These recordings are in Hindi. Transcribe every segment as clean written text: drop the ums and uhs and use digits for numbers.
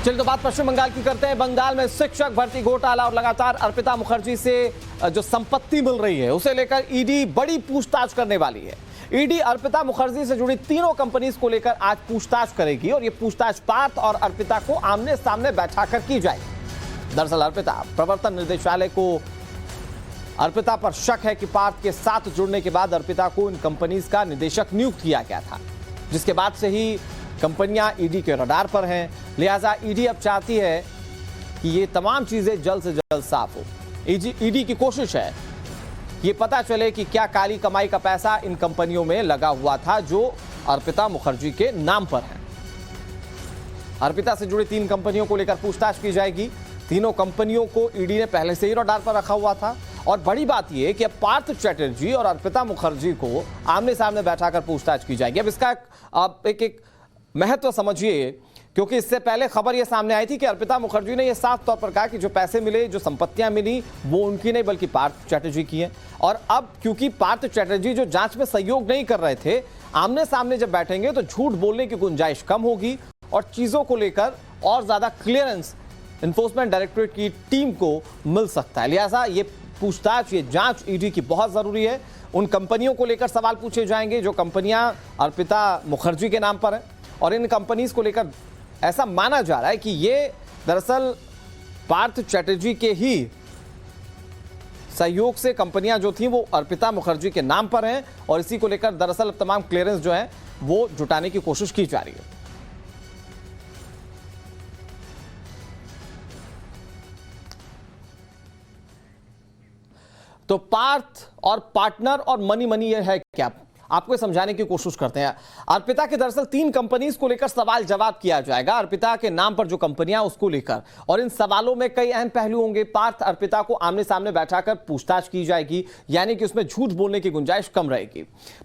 चलिए तो बात पश्चिम बंगाल की करते हैं। बंगाल में शिक्षक भर्ती घोटाला और लगातार अर्पिता मुखर्जी से जो संपत्ति मिल रही है उसे लेकर ईडी बड़ी पूछताछ करने वाली है। ईडी अर्पिता मुखर्जी से जुड़ी तीनों कंपनीज को लेकर आज पूछताछ करेगी और ये पूछताछ पार्थ और अर्पिता को आमने सामने बैठाकर की जाएगी। दरअसल अर्पिता प्रवर्तन निदेशालय को अर्पिता पर शक है कि पार्थ के साथ जुड़ने के बाद अर्पिता को इन कंपनीज का निदेशक नियुक्त किया गया था, जिसके बाद से ही कंपनियां ईडी के रडार पर हैं। लिहाजा ईडी अब चाहती है कि ये तमाम चीजें जल्द से जल्द साफ हो। ईडी की कोशिश है कि ये पता चले कि क्या काली कमाई का पैसा इन कंपनियों में लगा हुआ था जो अर्पिता मुखर्जी के नाम पर है। अर्पिता से जुड़ी 3 कंपनियों को लेकर पूछताछ की जाएगी। तीनों कंपनियों को ईडी ने पहले से ही रडार पर रखा हुआ था और बड़ी बात यह कि अब पार्थ चैटर्जी और अर्पिता मुखर्जी को आमने सामने बैठाकर पूछताछ की जाएगी। अब इसका एक महत्व समझिए, क्योंकि इससे पहले खबर यह सामने आई थी कि अर्पिता मुखर्जी ने यह साफ तौर पर कहा कि जो पैसे मिले, जो संपत्तियां मिली, वो उनकी नहीं बल्कि पार्थ चैटर्जी की है। और अब क्योंकि पार्थ चैटर्जी जो जांच में सहयोग नहीं कर रहे थे, आमने सामने जब बैठेंगे तो झूठ बोलने की गुंजाइश कम होगी और चीजों को लेकर और ज्यादा क्लियरेंस एनफोर्समेंट डायरेक्टरेट की टीम को मिल सकता है। लिहाजा ये पूछताछ, ये जांच ईडी की बहुत जरूरी है। उन कंपनियों को लेकर सवाल पूछे जाएंगे जो कंपनियां अर्पिता मुखर्जी के नाम पर हैं और इन कंपनीज को लेकर ऐसा माना जा रहा है कि ये दरअसल पार्थ चैटर्जी के ही सहयोग से कंपनियां जो थी वो अर्पिता मुखर्जी के नाम पर हैं और इसी को लेकर दरअसल तमाम क्लियरेंस जो है वो जुटाने की कोशिश की जा रही है। तो पार्थ और पार्टनर और मनी ये है क्या, आपको समझाने की कोशिश करते हैं। अर्पिता के दरअसल 3 कंपनीज को लेकर सवाल जवाब किया जाएगा। अर्पिता के नाम पर जो कंपनियां उसको लेकर, और इन सवालों में कई अहम पहलू होंगे। पार्थ अर्पिता को आमने सामने बैठाकर पूछताछ की जाएगी, यानी कि उसमें झूठ बोलने की गुंजाइश कम रहेगी।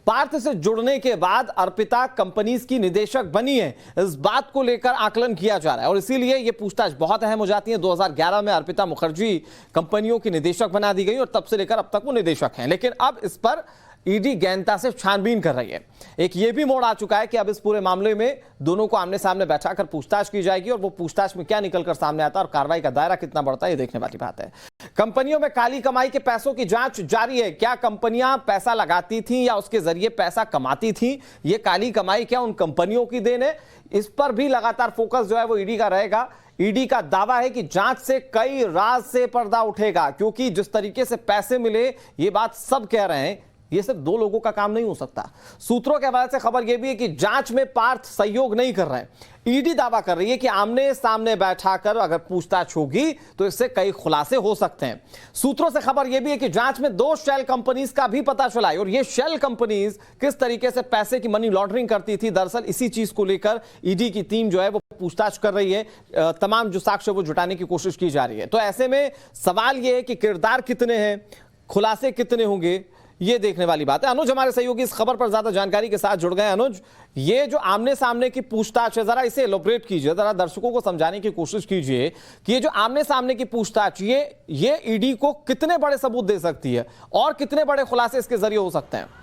पार्थ से जुड़ने के बाद अर्पिता कंपनीज की निदेशक बनी है, इस बात को लेकर आकलन किया जा रहा है और इसीलिए यह पूछताछ बहुत अहम हो जाती है। 2011 में अर्पिता मुखर्जी कंपनियों की निदेशक बना दी गई और तब से लेकर अब तक वो निदेशक हैं, लेकिन अब इस पर ईडी गहनता से छानबीन कर रही है। एक ये भी मोड़ आ चुका है कि अब इस पूरे मामले में दोनों को आमने सामने बैठाकर पूछताछ की जाएगी और वो पूछताछ में क्या निकलकर सामने आता है और कार्रवाई का दायरा कितना बढ़ता है, ये देखने वाली बात है। कंपनियों में काली कमाई के पैसों की जांच जारी है। क्या कंपनियां पैसा लगाती थी या उसके जरिए पैसा कमाती थी? ये काली कमाई क्या उन कंपनियों की देन है? इस पर भी लगातार फोकस जो है वो ईडी का रहेगा। ईडी का दावा है कि जांच से कई राज से पर्दा उठेगा, क्योंकि जिस तरीके से पैसे मिले ये बात सब कह रहे हैं, ये सिर्फ 2 लोगों का काम नहीं हो सकता। सूत्रों के हवाले से खबर यह भी है कि जांच में पार्थ सहयोग नहीं कर रहे हैं। ईडी दावा कर रही है कि आमने सामने बैठाकर अगर पूछताछ होगी तो इससे कई खुलासे हो सकते हैं। सूत्रों से खबर यह भी है कि जांच में 2 शेल कंपनीज का भी पता चला है और ये शेल कंपनीज किस तरीके से पैसे की मनी लॉन्ड्रिंग करती थी, दरअसल इसी चीज को लेकर ईडी की टीम जो है वो पूछताछ कर रही है। तमाम जो साक्ष्य वो जुटाने की कोशिश की जा रही है। तो ऐसे में सवाल यह है कि किरदार कितने हैं, खुलासे कितने होंगे, ये देखने वाली बात है। अनुज हमारे सहयोगी इस खबर पर ज्यादा जानकारी के साथ जुड़ गए। अनुज, ये जो आमने सामने की पूछताछ है, जरा इसे एलोबरेट कीजिए, जरा दर्शकों को समझाने की कोशिश कीजिए कि ये जो आमने सामने की पूछताछ ये ईडी को कितने बड़े सबूत दे सकती है और कितने बड़े खुलासे इसके जरिए हो सकते हैं।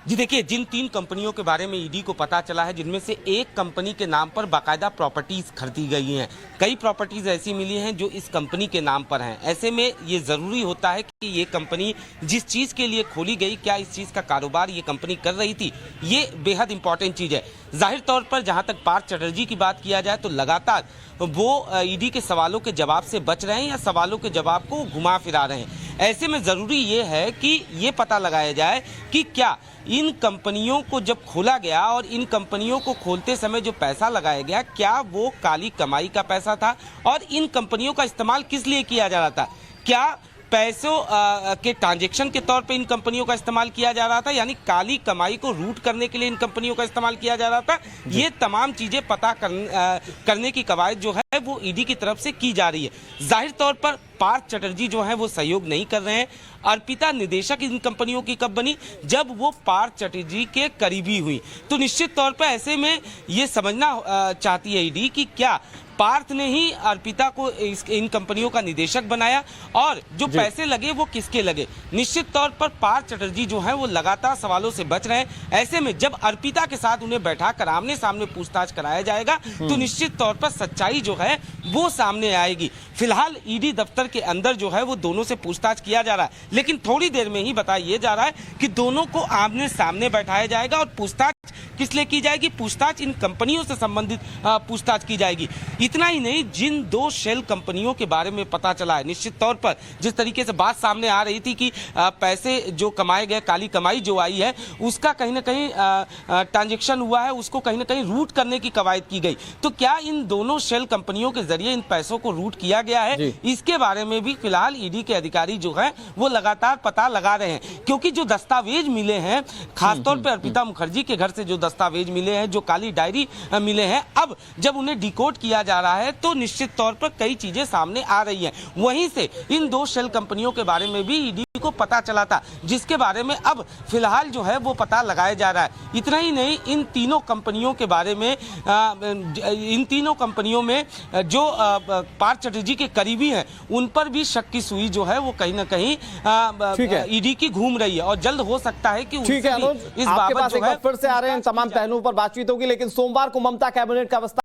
जी देखिए, जिन 3 कंपनियों के बारे में ईडी को पता चला है, जिनमें से एक कंपनी के नाम पर बाकायदा प्रॉपर्टीज खरीदी गई हैं। कई प्रॉपर्टीज ऐसी मिली हैं जो इस कंपनी के नाम पर हैं। ऐसे में ये ज़रूरी होता है कि ये कंपनी जिस चीज़ के लिए खोली गई, क्या इस चीज़ का कारोबार ये कंपनी कर रही थी, ये बेहद इंपॉर्टेंट चीज़ है। जाहिर तौर पर जहाँ तक पार्थ चैटर्जी की बात किया जाए तो लगातार वो ईडी के सवालों के जवाब से बच रहे हैं या सवालों के जवाब को घुमा फिरा रहे हैं। ऐसे में ज़रूरी ये है कि ये पता लगाया जाए कि क्या इन कंपनियों को जब खोला गया और इन कंपनियों को खोलते समय जो पैसा लगाया गया, क्या वो काली कमाई का पैसा था और इन कंपनियों का इस्तेमाल किस लिए किया जा रहा था? क्या पैसों के ट्रांजैक्शन के तौर पे इन कंपनियों का इस्तेमाल किया जा रहा था, यानी काली कमाई को रूट करने के लिए इन कंपनियों का इस्तेमाल किया जा रहा था? ये तमाम चीजें पता करने की कवायद जो है वो ईडी की तरफ से की जा रही है। जाहिर तौर पर पार्थ चैटर्जी जो है वो सहयोग नहीं कर रहे हैं। अर्पिता निदेशक इन कंपनियों की कब बनी? जब वो पार्थ चैटर्जी के करीबी हुई। तो निश्चित तौर पर ऐसे में ये समझना चाहती है ईडी कि क्या पार्थ ने ही अर्पिता को इन कंपनियों का निदेशक बनाया और जो पैसे लगे वो किसके लगे। निश्चित तौर पर पार्थ चटर्जी जो है वो लगातार सवालों से बच रहे हैं। ऐसे में जब अर्पिता के साथ उन्हें बैठाकर आमने सामने पूछताछ कराया जाएगा तो निश्चित तौर पर सच्चाई जो है वो सामने आएगी। फिलहाल ईडी दफ्तर के अंदर जो है वो दोनों से पूछताछ किया जा रहा है, लेकिन थोड़ी देर में ही बताया जा रहा है कि दोनों को आमने सामने बैठाया जाएगा और पूछताछ किस लिए की जाएगी, पूछताछ इन कंपनियों से संबंधित पूछताछ की जाएगी। इतना ही नहीं, जिन 2 शेल कंपनियों के बारे में पता चला है, निश्चित तौर पर जिस तरीके से बात सामने आ रही थी कि पैसे जो कमाए गए, काली कमाई जो आई है उसका कहीं ना कहीं ट्रांजैक्शन हुआ है, उसको कहीं ना कहीं रूट करने की कवायद की गई। तो क्या इन दोनों शेल कंपनियों के जरिए इन पैसों को रूट किया गया है, इसके बारे में भी फिलहाल ईडी के अधिकारी जो है वो लगातार पता लगा रहे हैं। क्योंकि जो दस्तावेज मिले हैं, खासतौर पर अर्पिता मुखर्जी के घर से जो दस्तावेज मिले हैं, जो काली डायरी मिले हैं, अब जब उन्हें डिकोड किया जा रहा है तो निश्चित तौर पर कई चीजें सामने आ रही हैं। वहीं से इन 2 शेल कंपनियों के बारे में भी ईडी को पता चला था, जिसके बारे में अब फिलहाल जो है वो पता लगाया जा रहा है। इतना ही नहीं, इन तीनों कंपनियों के बारे में इन तीनों कंपनियों में जो पार्थ चटर्जी के करीबी हैं उन पर भी शक की सुई जो है वो कहीं ना कहीं ईडी की घूम रही है और जल्द हो सकता है कि ठीक है अनुज, इस आपके बाबत पास एक बार फिर से आ रहे हैं, तमाम पहलुओं पर बातचीत होगी। लेकिन सोमवार को ममता कैबिनेट का